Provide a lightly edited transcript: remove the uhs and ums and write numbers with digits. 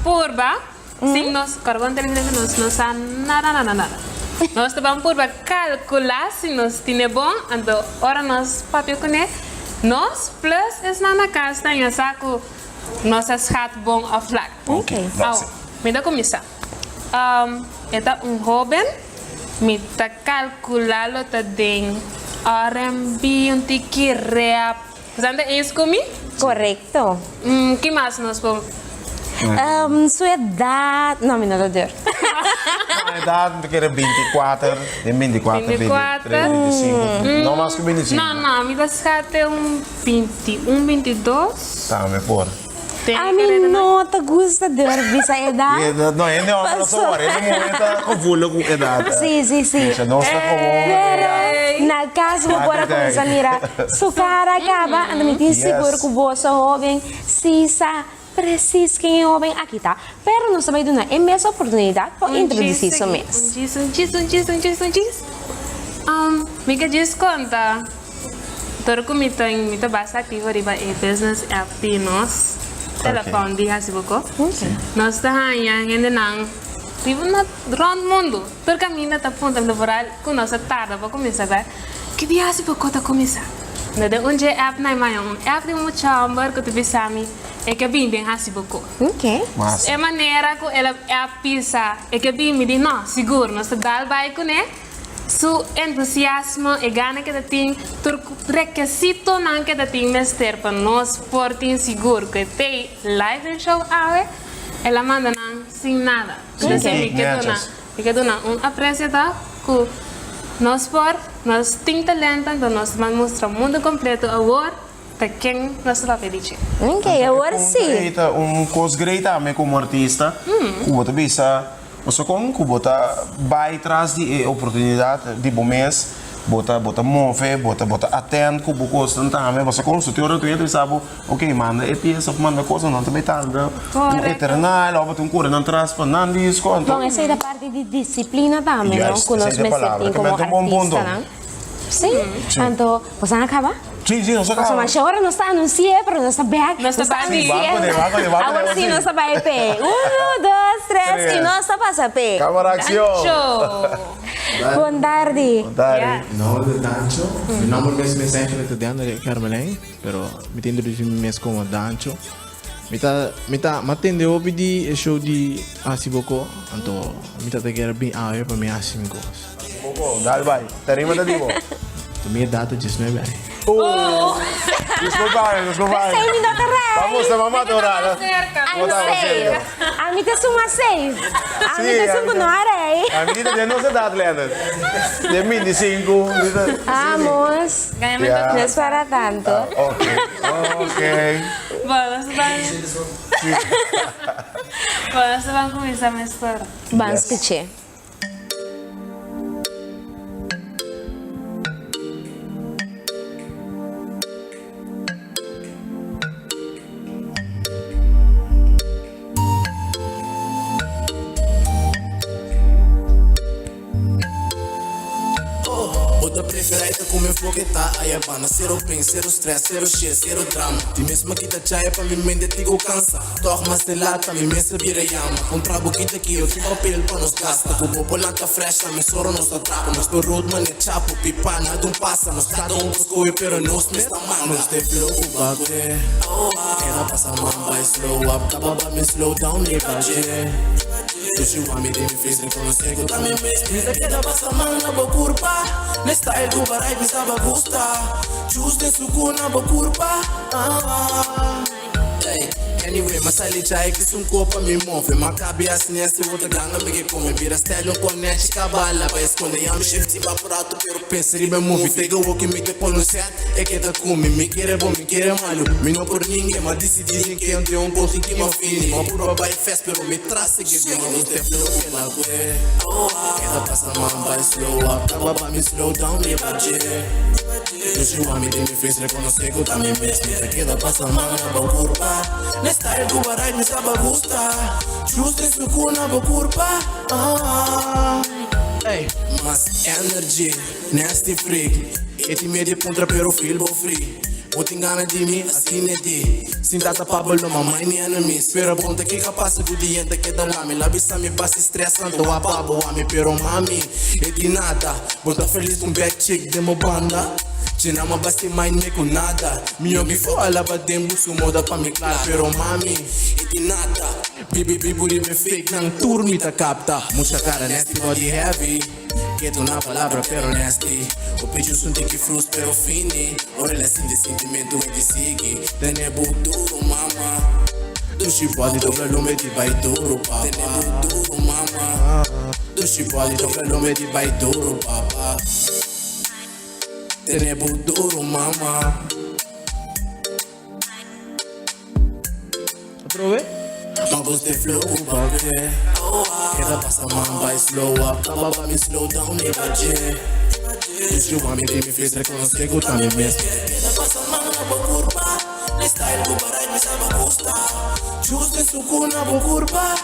purba, sim, nós, carbono nós não sabe nada. Nós estamos purba calcular se nós temos bom, então, ora nós papel com nós, plus, é na casa, tem a saco, nossa schat bom a flag. Ok. Me dá começar. É jovem, me tá calculando, tá den R&B, tiki rap. Portanto, é isso comigo? Correcto. Que mais nós vamos? Sua idade... Não, menina, Deus. A idade que era 24, tem 24, 23, 25. Não mais que 25. Não, me dá até 21, 22. Tá, me por. A minha nota gosta de ouvir essa idade. Não, ele não é só hora, ele não está com vulho com idade. Sim. Não está com Pero, na casa, vou pôr a começar a mirar. Se cara acaba, anda me diz seguro que você é jovem, se sa preciso quem é jovem, aqui está. Pero não sabe de nada, é a mesma oportunidade para introduzir isso mesmo. Diz. Me diz conta. Todo que me tem bastante ativo riba e business app de nós. Telefone de Hasibuco. Nós estamos ainda não. Tipo, na round mundo. Todo caminho está apontando laboral com nossa tarde para começar. Que dia Hasibuco está começar? Nada onde é app não é mais app de muito chamber que tu pensami é que vem bem Hasibuco. Ok. É maneira que ela app pensa é que vem me diz não seguro nós dá vai com su entusiasmo e gana que tem tur requisito não que tem mestre para nós portem seguro que tem live show ela manda não sem nada que dona aprecia que nós tem talento então nós vamos mostrar o mundo completo agora para quem nós vai pedir. Ok, agora sim. Coisa grande também como artista, como tu bisa. Você como que bota vai atrás de oportunidade de bom mês, bota move, bota atento com o custo também. Você como se teoria tu entra e sabe, ok, manda peça, manda coisa não também tá, eternal, ou bota cura não traz para não disco. Bom, essa é a parte de disciplina também, não? Que nós merecemos como artista, não? Sim. Então, você não acaba? Sim, não se acaba. Mas agora não está anunciando, mas não está back. Não está back. Agora sim, não está back. 1, 2, 3 e não está passando pé. Câmara ação. Boa tarde. No, de Dancho. Mi nome mesmo é sempre italiano de Carmelém, pero me tendo de mesmo como Dancho. Me tende ouvir de show de Hasibuco, então me tá querendo bem para me assim coisas. Dale vai. Terima da divo. Minha data 19 anos. Desculpa. Sei, me dá terra. Vamos, vamos adorar. A mim tem uma 6. A mim tem 5 no arei. A menina de nossa idade, Leandro. De 25. Vamos. Ganhamento. Não espera tanto. Ok. Nós vamos começar a mistura. Vamos pedir. Outra preferência com meu flow que tá aí é bana. Zero pain, zero stress, zero shit, zero drama. De mesmo que tá chaya pra mim mente tigo cansa. Torre mas de lata, me mesmo vira yama. Contra boquita que eu fico pelo pra nos gasta. Com popolanta fresh, me soro nos atrapa. Nos do road man é chapo, pipana de passa. Nos tá dando coscoe, pero nos me está manga. Nos te flow com bagulho. Queda passa man, vai slow up. Acaba me slow down, e baje. Tu se want me, tem me fez reconhecer que eu também mesmo. Nessa queda passa man na boa curva. Nesta é do barai, me estava a gostar. Justo suco na boa curva. Anyway, mas ali já é que se corpo me move. Mas cabe assim, essa outra ganga me que come. Vira style, com net, cabala. Vai esconder, eu me shift, vai por alto, pero pensa em meu move. Pega o que me põe no set, é que tá come. Me quer bom, me quer malo. Me não por ninguém, mas dizem que eu tenho ponto que me afine. Mas por uma vai fest, pero me traz que vem. Não tem flow que na gue. Queda passa, man, vai slow up. Tava pra me slow down, me bater. Tu se want me, tem me fez reconhecer que eu também mesmo. Queda passa, man, na boa curva. Nesta é do barai, me estava a gostar. Justo em suco na boa curva. Mas energy, nasty freak. E ti media contra pero feel bo free. Muito engana de mim, assim é de. Sintata Pablo, mamãe nem enemies. Pero ponta que capaz do diante que dá lame. Labissa me passa estressando, a babo, ame, pero mami. É de nada, bota feliz com back chick de mo banda. Tina ma basti mind me com nada. Minha before ela badembo sumoda pra me claro, pero mami. É de nada, bibi buri be fake, nang tour me ta capta. Mucha cara nasty, body heavy. Quieto na palavra, pero nasty. O pecho sunti que frus, pero fini. Ora ela assim de sentimento e de sigue. Tenebo duro, mama. Dushi pode tocar lume de vai duro, papa. Tenebo duro, mama. Dushi pode tocar lume de vai duro, papa. Tenebo duro, mama. Otro vez. My voice they flow back there. Queda passa man vai slow up. Tava pra me slow down e bater. Deixa eu ame de me fez reconhecer que eu também mesmo. Queda passa man na boa curva. Na style do baralho me sabe gostar. Justo em suco na boa curva.